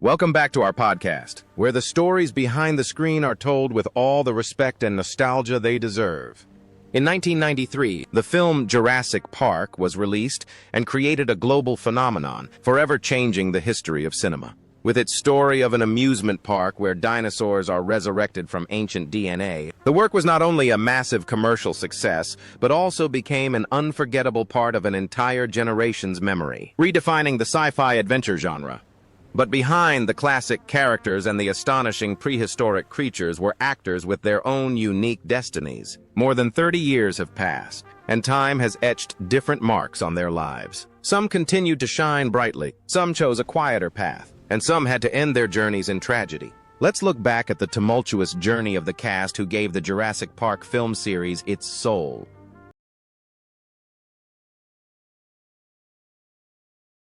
Welcome back to our podcast, where the stories behind the screen are told with all the respect and nostalgia they deserve. In 1993, the film Jurassic Park was released and created a global phenomenon, forever changing the history of cinema. With its story of an amusement park where dinosaurs are resurrected from ancient DNA, the work was not only a massive commercial success, but also became an unforgettable part of an entire generation's memory, redefining the sci-fi adventure genre. But behind the classic characters and the astonishing prehistoric creatures were actors with their own unique destinies. More than 30 years have passed, and time has etched different marks on their lives. Some continued to shine brightly, some chose a quieter path, and some had to end their journeys in tragedy. Let's look back at the tumultuous journey of the cast who gave the Jurassic Park film series its soul.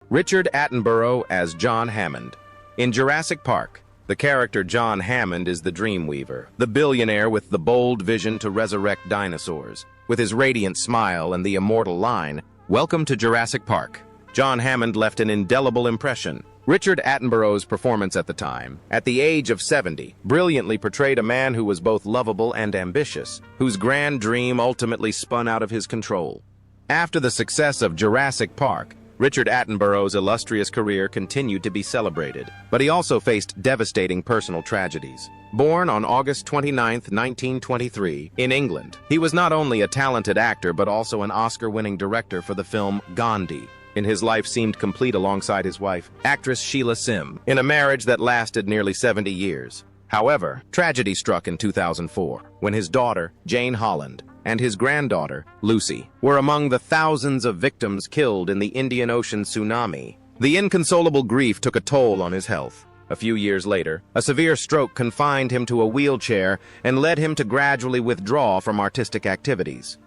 Richard Attenborough as John Hammond. In Jurassic Park, the character John Hammond is the Dreamweaver, the billionaire with the bold vision to resurrect dinosaurs. With his radiant smile and the immortal line, "Welcome to Jurassic Park," John Hammond left an indelible impression. Richard Attenborough's performance at the time, at the age of 70, brilliantly portrayed a man who was both lovable and ambitious, whose grand dream ultimately spun out of his control. After the success of Jurassic Park, Richard Attenborough's illustrious career continued to be celebrated, but he also faced devastating personal tragedies. Born on August 29, 1923, in England, he was not only a talented actor but also an Oscar-winning director for the film Gandhi. His life seemed complete alongside his wife, actress Sheila Sim, in a marriage that lasted nearly 70 years. However, tragedy struck in 2004, when his daughter, Jane Holland, and his granddaughter, Lucy, were among the thousands of victims killed in the Indian Ocean tsunami. The inconsolable grief took a toll on his health. A few years later, a severe stroke confined him to a wheelchair and led him to gradually withdraw from artistic activities.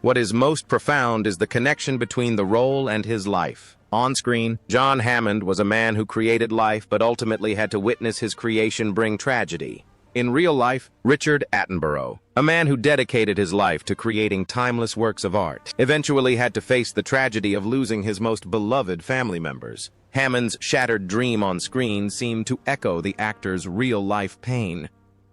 What is most profound is the connection between the role and his life. On screen, John Hammond was a man who created life but ultimately had to witness his creation bring tragedy. In real life, Richard Attenborough, a man who dedicated his life to creating timeless works of art, eventually had to face the tragedy of losing his most beloved family members. Hammond's shattered dream on screen seemed to echo the actor's real-life pain.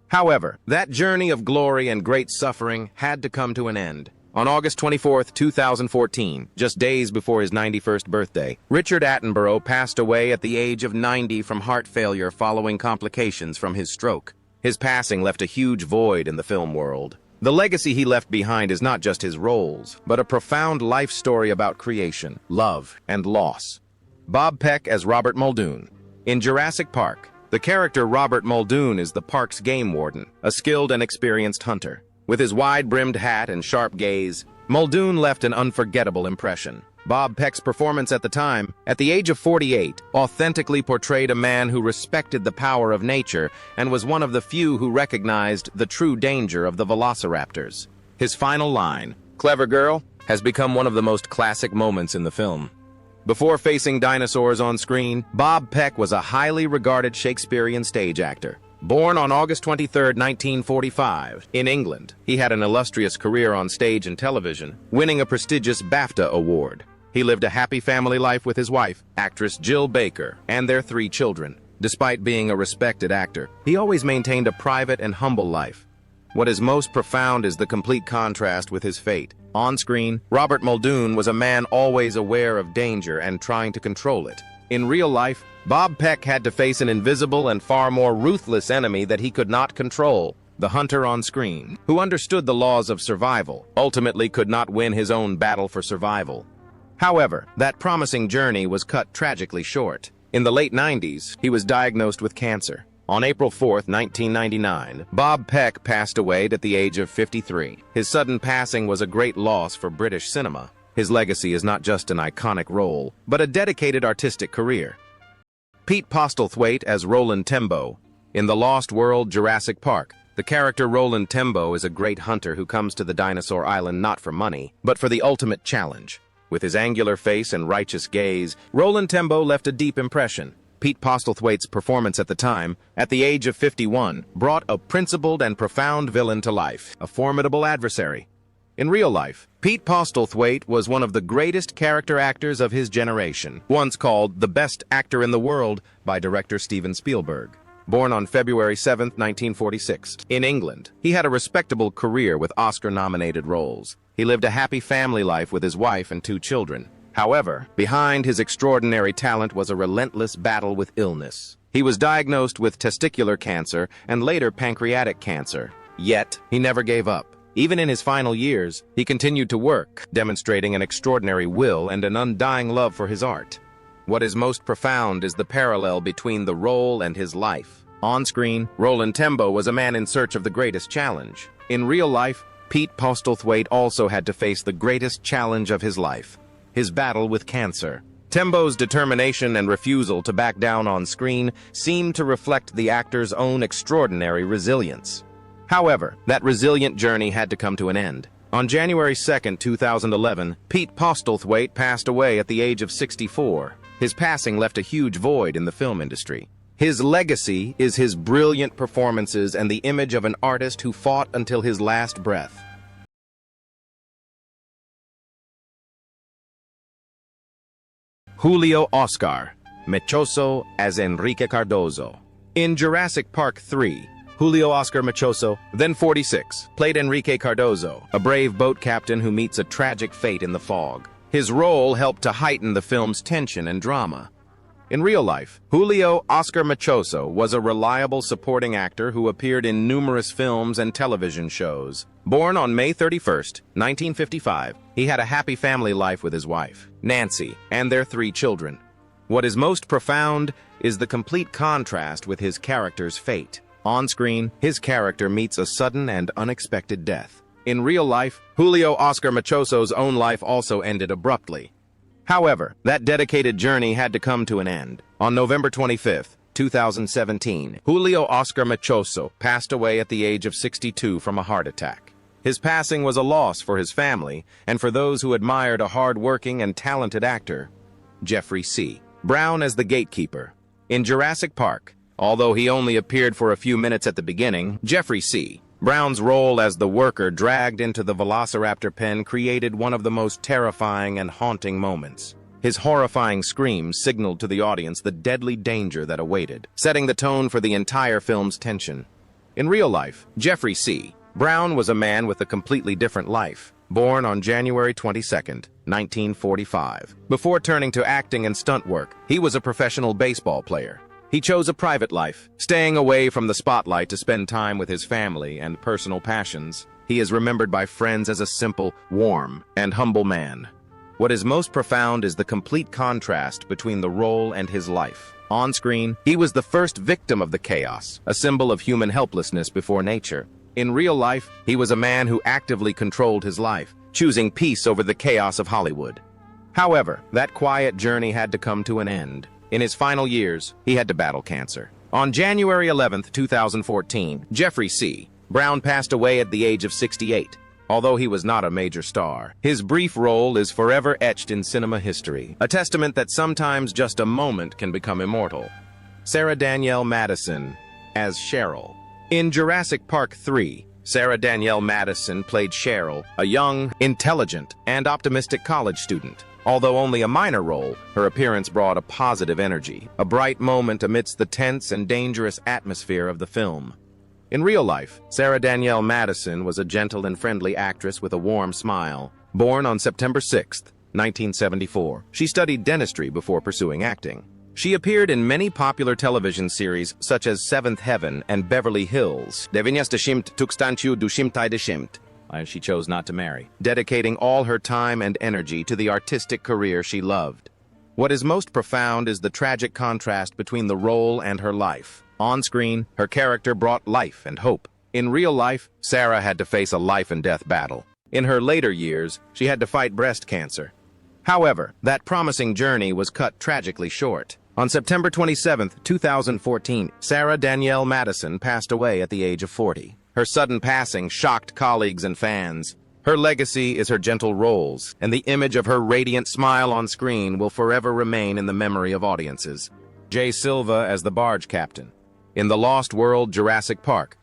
However, that journey of glory and great suffering had to come to an end. On August 24, 2014, just days before his 91st birthday, Richard Attenborough passed away at the age of 90 from heart failure following complications from his stroke. His passing left a huge void in the film world. The legacy he left behind is not just his roles, but a profound life story about creation, love, and loss. Bob Peck as Robert Muldoon. In Jurassic Park, the character Robert Muldoon is the park's game warden, a skilled and experienced hunter. With his wide-brimmed hat and sharp gaze, Muldoon left an unforgettable impression. Bob Peck's performance at the time, at the age of 48, authentically portrayed a man who respected the power of nature and was one of the few who recognized the true danger of the velociraptors. His final line, "Clever girl," has become one of the most classic moments in the film. Before facing dinosaurs on screen, Bob Peck was a highly regarded Shakespearean stage actor. Born on August 23, 1945, in England, he had an illustrious career on stage and television, winning a prestigious BAFTA award. He lived a happy family life with his wife, actress Jill Baker, and their 3 children. Despite being a respected actor, he always maintained a private and humble life. What is most profound is the complete contrast with his fate. On screen, Robert Muldoon was a man always aware of danger and trying to control it. In real life, Bob Peck had to face an invisible and far more ruthless enemy that he could not control. The hunter on screen, who understood the laws of survival, ultimately could not win his own battle for survival. However, that promising journey was cut tragically short. In the late 90s, he was diagnosed with cancer. On April 4, 1999, Bob Peck passed away at the age of 53. His sudden passing was a great loss for British cinema. His legacy is not just an iconic role, but a dedicated artistic career. Pete Postlethwaite as Roland Tembo. In The Lost World Jurassic Park, the character Roland Tembo is a great hunter who comes to the dinosaur island not for money, but for the ultimate challenge. With his angular face and righteous gaze, Roland Tembo left a deep impression. Pete Postlethwaite's performance at the time, at the age of 51, brought a principled and profound villain to life, a formidable adversary. In real life, Pete Postlethwaite was one of the greatest character actors of his generation, once called the best actor in the world by director Steven Spielberg. Born on February 7, 1946, in England, he had a respectable career with Oscar-nominated roles. He lived a happy family life with his wife and 2 children. However, behind his extraordinary talent was a relentless battle with illness. He was diagnosed with testicular cancer and later pancreatic cancer. Yet, he never gave up. Even in his final years, he continued to work, demonstrating an extraordinary will and an undying love for his art. What is most profound is the parallel between the role and his life. On screen, Roland Tembo was a man in search of the greatest challenge. In real life, Pete Postlethwaite also had to face the greatest challenge of his life, his battle with cancer. Tembo's determination and refusal to back down on screen seemed to reflect the actor's own extraordinary resilience. However, that resilient journey had to come to an end. On January 2, 2011, Pete Postlethwaite passed away at the age of 64. His passing left a huge void in the film industry. His legacy is his brilliant performances and the image of an artist who fought until his last breath. Julio Oscar Mechoso as Enrique Cardozo. In Jurassic Park 3, Julio Oscar Mechoso, then 46, played Enrique Cardozo, a brave boat captain who meets a tragic fate in the fog. His role helped to heighten the film's tension and drama. In real life, Julio Oscar Mechoso was a reliable supporting actor who appeared in numerous films and television shows. Born on May 31, 1955, he had a happy family life with his wife, Nancy, and their 3 children. What is most profound is the complete contrast with his character's fate. On screen, his character meets a sudden and unexpected death. In real life, Julio Oscar Mechoso's own life also ended abruptly. However, that dedicated journey had to come to an end. On November 25, 2017, Julio Oscar Mechoso passed away at the age of 62 from a heart attack. His passing was a loss for his family and for those who admired a hard-working and talented actor. Jeffrey C. Brown as the gatekeeper. In Jurassic Park, although he only appeared for a few minutes at the beginning, Jeffrey C. Brown's role as the worker dragged into the velociraptor pen created one of the most terrifying and haunting moments. His horrifying screams signaled to the audience the deadly danger that awaited, setting the tone for the entire film's tension. In real life, Jeffrey C. Brown was a man with a completely different life. Born on January 22, 1945. Before turning to acting and stunt work, he was a professional baseball player. He chose a private life, staying away from the spotlight to spend time with his family and personal passions. He is remembered by friends as a simple, warm, and humble man. What is most profound is the complete contrast between the role and his life. On screen, he was the first victim of the chaos, a symbol of human helplessness before nature. In real life, he was a man who actively controlled his life, choosing peace over the chaos of Hollywood. However, that quiet journey had to come to an end. In his final years, he had to battle cancer. On January 11, 2014, Jeffrey C. Brown passed away at the age of 68. Although he was not a major star, his brief role is forever etched in cinema history, a testament that sometimes just a moment can become immortal. Sarah Danielle Madison as Cheryl. In Jurassic Park 3, Sarah Danielle Madison played Cheryl, a young, intelligent, and optimistic college student. Although only a minor role, her appearance brought a positive energy, a bright moment amidst the tense and dangerous atmosphere of the film. In real life, Sarah Danielle Madison was a gentle and friendly actress with a warm smile. Born on September 6, 1974, she studied dentistry before pursuing acting. She appeared in many popular television series such as Seventh Heaven and Beverly Hills. Devinias deschimt tuxtantiu dushimtai deschimt. She chose not to marry, dedicating all her time and energy to the artistic career she loved. What is most profound is the tragic contrast between the role and her life. On screen, her character brought life and hope. In real life, Sarah had to face a life-and-death battle. In her later years, she had to fight breast cancer. However, that promising journey was cut tragically short. On September 27, 2014, Sarah Danielle Madison passed away at the age of 40. Her sudden passing shocked colleagues and fans. Her legacy is her gentle roles, and the image of her radiant smile on screen will forever remain in the memory of audiences. Jay Silva as the barge captain. In the Lost World Jurassic Park,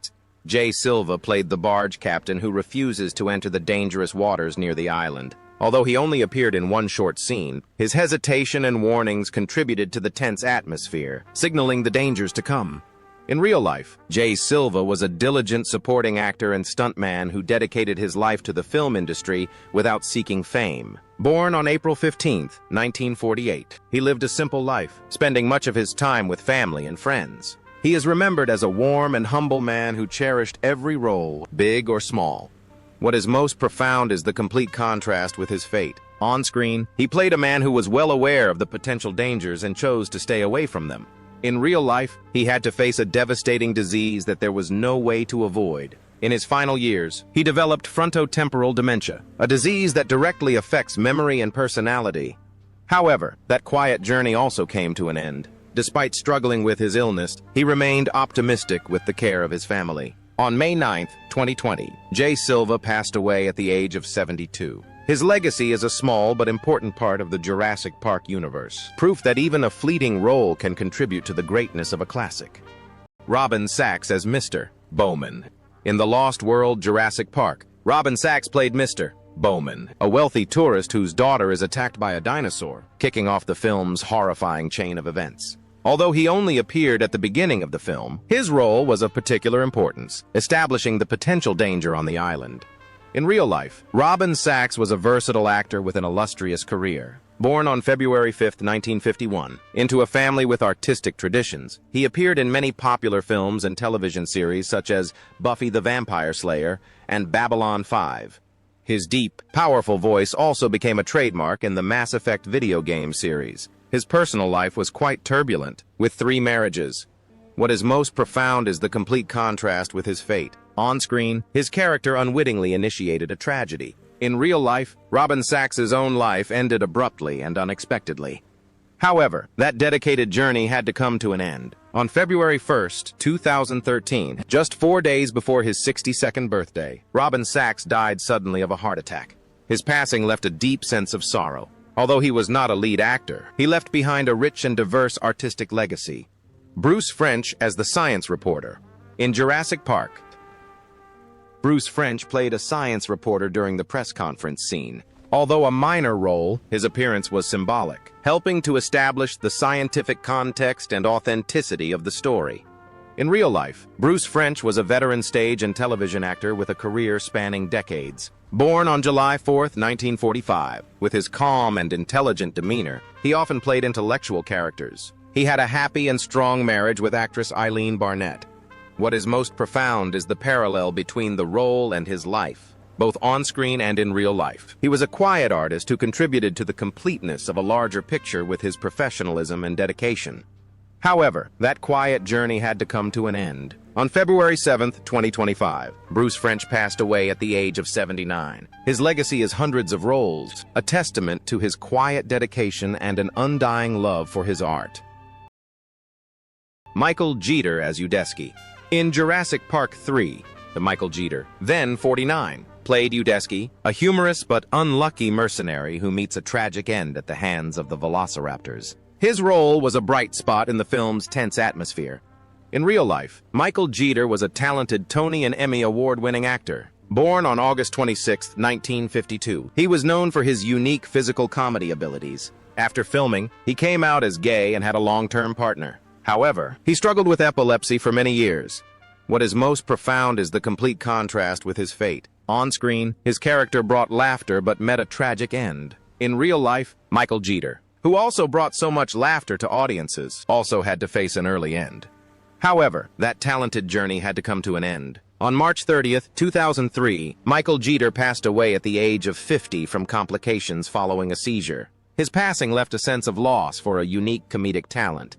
Jay Silva played the barge captain who refuses to enter the dangerous waters near the island. Although he only appeared in one short scene, his hesitation and warnings contributed to the tense atmosphere, signaling the dangers to come. In real life, Jay Silva was a diligent supporting actor and stuntman who dedicated his life to the film industry without seeking fame. Born on April 15, 1948, he lived a simple life, spending much of his time with family and friends. He is remembered as a warm and humble man who cherished every role, big or small. What is most profound is the complete contrast with his fate. On screen, he played a man who was well aware of the potential dangers and chose to stay away from them. In real life, he had to face a devastating disease that there was no way to avoid. In his final years, he developed frontotemporal dementia, a disease that directly affects memory and personality. However, that quiet journey also came to an end. Despite struggling with his illness, he remained optimistic with the care of his family. On May 9, 2020, Jay Silva passed away at the age of 72. His legacy is a small but important part of the Jurassic Park universe, proof that even a fleeting role can contribute to the greatness of a classic. Robin Sachs as Mr. Bowman. In the Lost World Jurassic Park, Robin Sachs played Mr. Bowman, a wealthy tourist whose daughter is attacked by a dinosaur, kicking off the film's horrifying chain of events. Although he only appeared at the beginning of the film, his role was of particular importance, establishing the potential danger on the island. In real life, Robin Sachs was a versatile actor with an illustrious career. Born on February 5, 1951, into a family with artistic traditions, he appeared in many popular films and television series such as Buffy the Vampire Slayer and Babylon 5. His deep, powerful voice also became a trademark in the Mass Effect video game series. His personal life was quite turbulent, with 3 marriages. What is most profound is the complete contrast with his fate. On screen, his character unwittingly initiated a tragedy. In real life, Robin Sachs's own life ended abruptly and unexpectedly. However, that dedicated journey had to come to an end. On February 1, 2013, just 4 days before his 62nd birthday, Robin Sachs died suddenly of a heart attack. His passing left a deep sense of sorrow. Although he was not a lead actor, he left behind a rich and diverse artistic legacy. Bruce French as the science reporter. In Jurassic Park, Bruce French played a science reporter during the press conference scene. Although a minor role, his appearance was symbolic, helping to establish the scientific context and authenticity of the story. In real life, Bruce French was a veteran stage and television actor with a career spanning decades. Born on July 4, 1945, with his calm and intelligent demeanor, he often played intellectual characters. He had a happy and strong marriage with actress Eileen Barnett. What is most profound is the parallel between the role and his life, both on-screen and in real life. He was a quiet artist who contributed to the completeness of a larger picture with his professionalism and dedication. However, that quiet journey had to come to an end. On February 7, 2025, Bruce French passed away at the age of 79. His legacy is hundreds of roles, a testament to his quiet dedication and an undying love for his art. Michael Jeter as Udesky. In Jurassic Park 3, Michael Jeter, then 49, played Udesky, a humorous but unlucky mercenary who meets a tragic end at the hands of the velociraptors. His role was a bright spot in the film's tense atmosphere. In real life, Michael Jeter was a talented Tony and Emmy award-winning actor. Born on August 26, 1952, he was known for his unique physical comedy abilities. After filming, he came out as gay and had a long-term partner. However, he struggled with epilepsy for many years. What is most profound is the complete contrast with his fate. On screen, his character brought laughter but met a tragic end. In real life, Michael Jeter, who also brought so much laughter to audiences, also had to face an early end. However, that talented journey had to come to an end. On March 30, 2003, Michael Jeter passed away at the age of 50 from complications following a seizure. His passing left a sense of loss for a unique comedic talent.